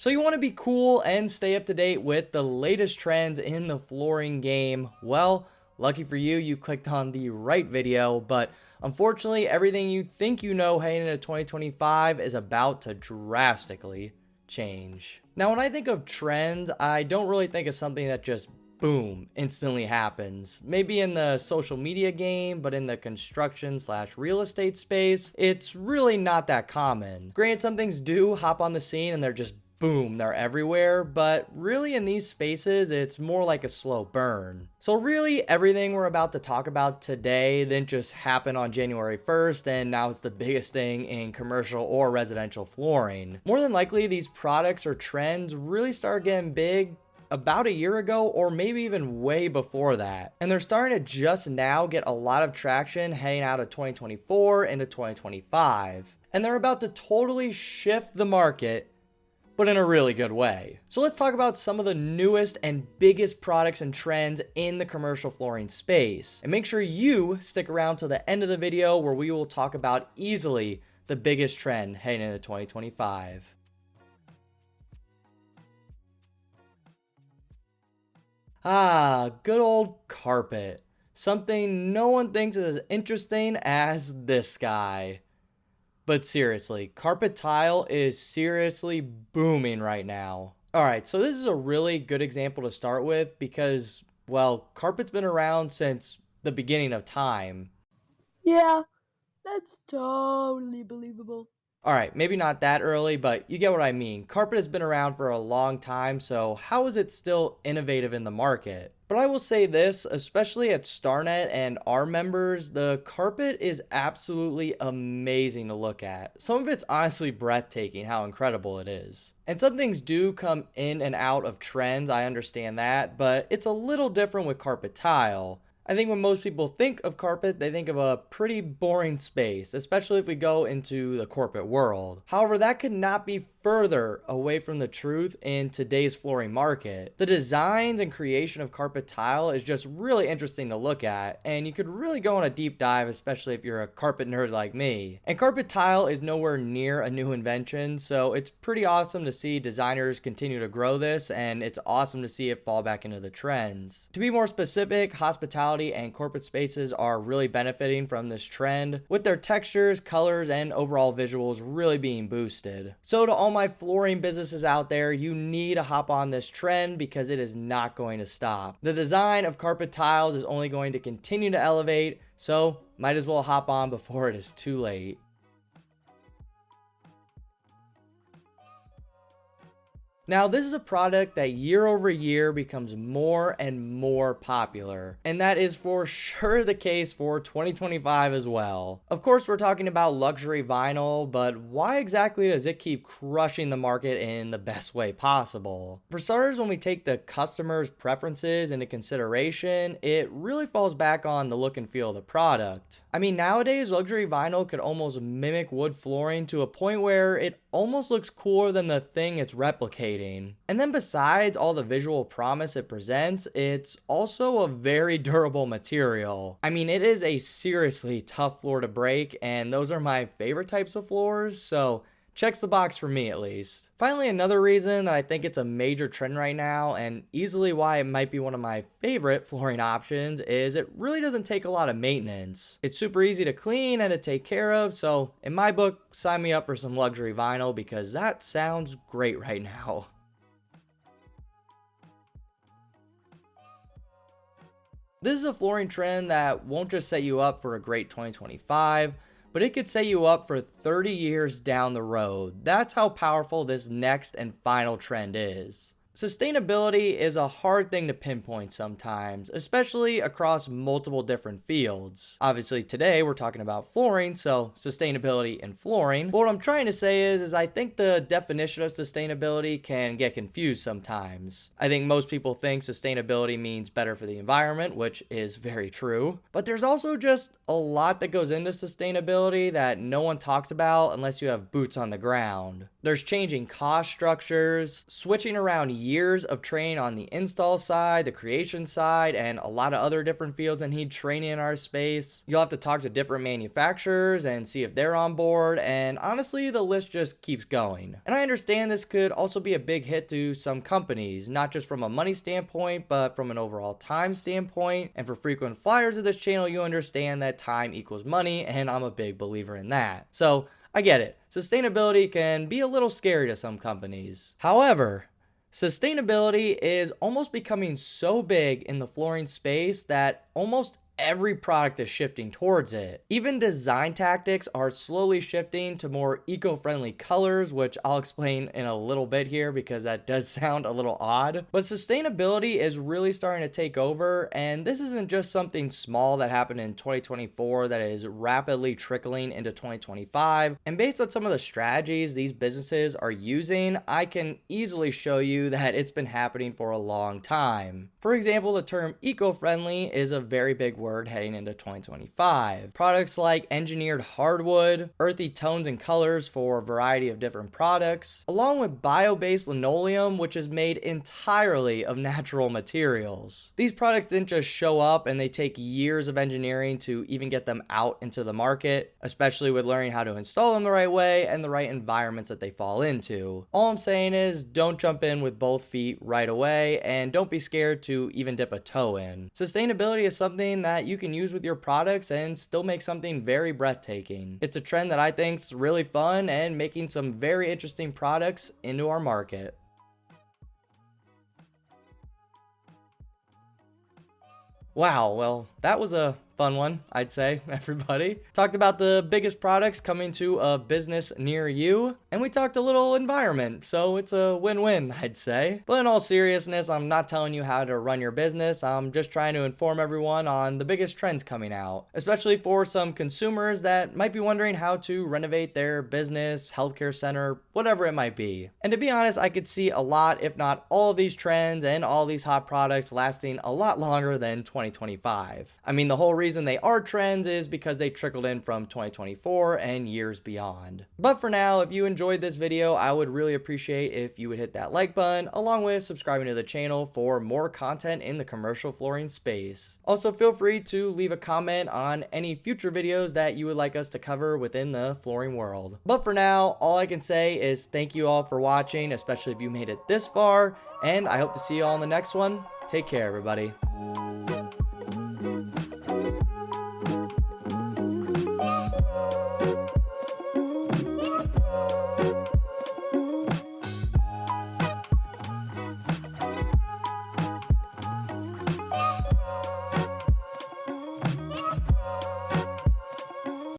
So you want to be cool and stay up to date with the latest trends in the flooring game? Well, lucky for you, you clicked on the right video, but unfortunately, everything you think you know heading into 2025 is about to drastically change. Now, when I think of trends, I don't really think of something that just boom, instantly happens. Maybe in the social media game, but in the construction slash real estate space, it's really not that common. Granted, some things do hop on the scene and they're just boom, they're everywhere, but really in these spaces, it's more like a slow burn. So really everything we're about to talk about today didn't just happen on January 1st and now it's the biggest thing in commercial or residential flooring. More than likely, these products or trends really start getting big about a year ago or maybe even way before that. And they're starting to just now get a lot of traction heading out of 2024 into 2025. And they're about to totally shift the market, but in a really good way. So let's talk about some of the newest and biggest products and trends in the commercial flooring space. And make sure you stick around till the end of the video where we will talk about easily the biggest trend heading into 2025. Good old carpet. Something no one thinks is as interesting as this guy. But seriously, carpet tile is seriously booming right now. Alright, so this is a really good example to start with because, well, carpet's been around since the beginning of time. Yeah, that's totally believable. Alright, maybe not that early, but you get what I mean. Carpet has been around for a long time, so how is it still innovative in the market? But I will say this, especially at Starnet and our members, the carpet is absolutely amazing to look at. Some of it's honestly breathtaking how incredible it is. And some things do come in and out of trends, I understand that, but it's a little different with carpet tile. I think when most people think of carpet, they think of a pretty boring space, especially if we go into the corporate world. However, that could not be further away from the truth in today's flooring market. The designs and creation of carpet tile is just really interesting to look at, and you could really go on a deep dive, especially if you're a carpet nerd like me. And carpet tile is nowhere near a new invention, so it's pretty awesome to see designers continue to grow this, and it's awesome to see it fall back into the trends. To be more specific, hospitality and corporate spaces are really benefiting from this trend, with their textures, colors, and overall visuals really being boosted. So to all my flooring businesses out there, you need to hop on this trend because it is not going to stop. The design of carpet tiles is only going to continue to elevate, so might as well hop on before it is too late. Now, this is a product that year over year becomes more and more popular, and that is for sure the case for 2025 as well. Of course, we're talking about luxury vinyl, but why exactly does it keep crushing the market in the best way possible? For starters, when we take the customer's preferences into consideration, it really falls back on the look and feel of the product. I mean, nowadays, luxury vinyl could almost mimic wood flooring to a point where it almost looks cooler than the thing it's replicating. And then besides all the visual promise it presents, it's also a very durable material. I mean, it is a seriously tough floor to break, and those are my favorite types of floors, so checks the box for me at least. Finally, another reason that I think it's a major trend right now, and easily why it might be one of my favorite flooring options, is it really doesn't take a lot of maintenance. It's super easy to clean and to take care of, so in my book, sign me up for some luxury vinyl because that sounds great right now. This is a flooring trend that won't just set you up for a great 2025, but it could set you up for 30 years down the road. That's how powerful this next and final trend is. Sustainability is a hard thing to pinpoint sometimes, especially across multiple different fields. Obviously today we're talking about flooring, so sustainability in flooring. But what I'm trying to say is I think the definition of sustainability can get confused sometimes. I think most people think sustainability means better for the environment, which is very true. But there's also just a lot that goes into sustainability that no one talks about unless you have boots on the ground. There's changing cost structures, switching around years of training on the install side, the creation side, and a lot of other different fields that need training in our space. You'll have to talk to different manufacturers and see if they're on board, and honestly, the list just keeps going. And I understand this could also be a big hit to some companies, not just from a money standpoint, but from an overall time standpoint. And for frequent flyers of this channel, you understand that time equals money, and I'm a big believer in that. So I get it. Sustainability can be a little scary to some companies. However, sustainability is almost becoming so big in the flooring space that almost every product is shifting towards it. Even design tactics are slowly shifting to more eco-friendly colors, which I'll explain in a little bit here because that does sound a little odd. But sustainability is really starting to take over, and this isn't just something small that happened in 2024 that is rapidly trickling into 2025. And based on some of the strategies these businesses are using, I can easily show you that it's been happening for a long time. For example, the term eco-friendly is a very big word heading into 2025. Products like engineered hardwood, earthy tones and colors for a variety of different products, along with bio-based linoleum, which is made entirely of natural materials. These products didn't just show up, and they take years of engineering to even get them out into the market, especially with learning how to install them the right way and the right environments that they fall into. All I'm saying is don't jump in with both feet right away, and don't be scared to even dip a toe in. Sustainability is something that you can use with your products and still make something very breathtaking. It's a trend that I think is really fun and making some very interesting products into our market. Wow, well, that was a fun one, I'd say, everybody. Talked about the biggest products coming to a business near you, and we talked a little environment, so it's a win-win, I'd say. But in all seriousness, I'm not telling you how to run your business. I'm just trying to inform everyone on the biggest trends coming out, especially for some consumers that might be wondering how to renovate their business, healthcare center, whatever it might be. And to be honest, I could see a lot, if not all of these trends and all these hot products lasting a lot longer than 2025. I mean, the whole reason they are trends is because they trickled in from 2024 and years beyond. But for now, if you enjoyed this video, I would really appreciate if you would hit that like button, along with subscribing to the channel for more content in the commercial flooring space. Also, feel free to leave a comment on any future videos that you would like us to cover within the flooring world. But for now, all I can say is thank you all for watching, especially if you made it this far, and I hope to see you all in the next one. Take care, everybody.